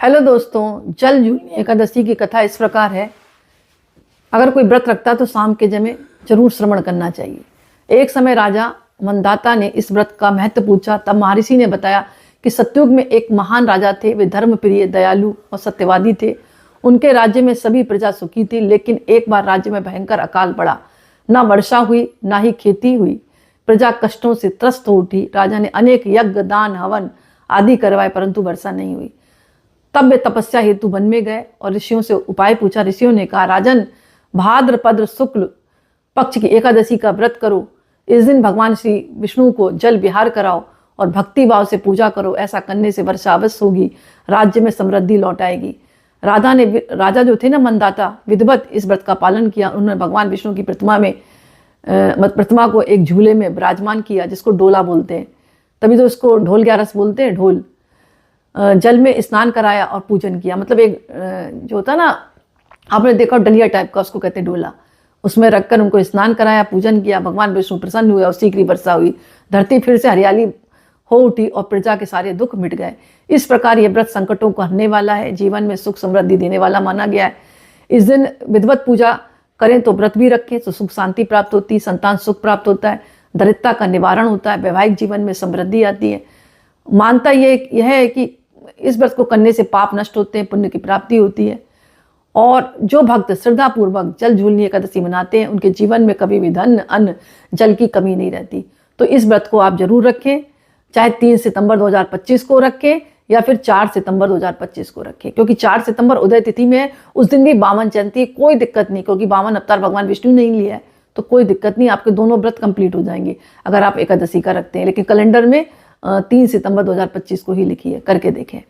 Hello दोस्तों, जल जूलनी एकादशी की कथा इस प्रकार है। अगर कोई व्रत रखता तो शाम के जमे जरूर श्रवण करना चाहिए। एक समय राजा मंदाता ने इस व्रत का महत्व पूछा। तब महर्षि ने बताया कि सतयुग में एक महान राजा थे। वे धर्मप्रिय, दयालु और सत्यवादी थे। उनके राज्य में सभी प्रजा सुखी थी। लेकिन एक बार राज्य में भयंकर अकाल पड़ा। ना वर्षा हुई, ना ही खेती हुई। प्रजा कष्टों से त्रस्त हो उठी। राजा ने अनेक यज्ञ, दान, हवन आदि करवाए, परंतु वर्षा नहीं हुई। तब वे तपस्या हेतु वन में गए और ऋषियों से उपाय पूछा। ऋषियों ने कहा, राजन, भाद्रपद शुक्ल पक्ष की एकादशी का व्रत करो। इस दिन भगवान श्री विष्णु को जल विहार कराओ और भक्ति भाव से पूजा करो। ऐसा करने से वर्षा अवश्य होगी, राज्य में समृद्धि लौट आएगी। राजा जो थे ना मंदाता, विधिवत इस व्रत का पालन किया। उन्होंने भगवान विष्णु की प्रतिमा को एक झूले में विराजमान किया, जिसको डोला बोलते हैं। तभी तो उसको ढोल ग्यारस बोलते हैं, ढोल। जल में स्नान कराया और पूजन किया। मतलब एक जो होता ना, आपने देखा डलिया टाइप का, उसको कहते हैं डोला। उसमें रखकर उनको स्नान कराया, पूजन किया। भगवान विष्णु प्रसन्न हुए और शीघ्र वर्षा हुई। धरती फिर से हरियाली हो उठी और प्रजा के सारे दुख मिट गए। इस प्रकार यह व्रत संकटों को हरने वाला है, जीवन में सुख समृद्धि देने वाला माना गया है। इस दिन विधिवत पूजा करें तो व्रत भी रखें तो सुख शांति प्राप्त होती है, संतान सुख प्राप्त होता है, दरिद्रता का निवारण होता है, वैवाहिक जीवन में समृद्धि आती है। मानता यह है कि इस व्रत को करने से पाप नष्ट होते हैं, पुण्य की प्राप्ति होती है। और जो भक्त श्रद्धापूर्वक जल जूलनी एकादशी मनाते हैं, उनके जीवन में कभी भी धन, अन्न, जल की कमी नहीं रहती। तो इस व्रत को आप जरूर रखें, चाहे 3 सितंबर 2025 को रखें या फिर 4 सितंबर 2025 को रखें, क्योंकि 4 सितंबर उदय तिथि में है। उस दिन भी वामन जयंती है, कोई दिक्कत नहीं, क्योंकि वामन अवतार भगवान विष्णु ने ही लिया है। तो कोई दिक्कत नहीं, आपके दोनों व्रत कंप्लीट हो जाएंगे अगर आप एकादशी का रखते हैं। लेकिन कैलेंडर में 3 सितंबर 2025 को ही लिखी है, करके देखें।